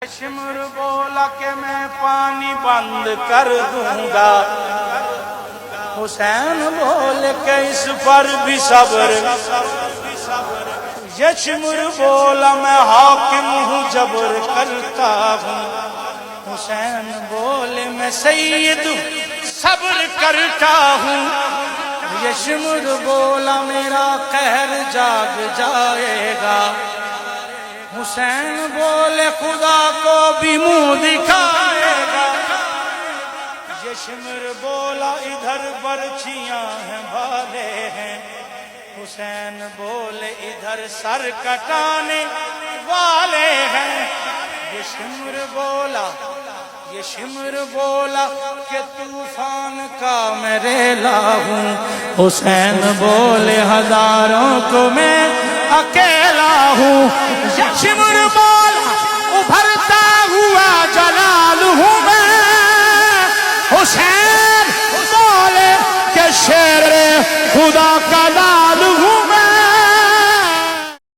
شمر بولا کہ میں پانی بند کر دوں گا، حسین بول کے اس پر بھی صبر، یہ شمر بولا میں حاکم ہوں جبر کرتا ہوں، حسین بولے میں سید ہوں صبر کرتا ہوں، یہ شمر بولا میرا قہر جاگ جائے گا، حسین بولے خدا کو بھی منہ دکھائے گا، یہ شمر بولا ادھر برچیاں ہیں بھالے ہیں، حسین بولے ادھر سر کٹانے والے ہیں، یہ شمر بولا کہ طوفان کا میں ریلا ہوں، حسین بولے ہزاروں کو میں اکیلا ہوں، یہ شمر بولا ابھرتا ہوا جلال ہوں میں، حسین بولے کہ شیر خدا کا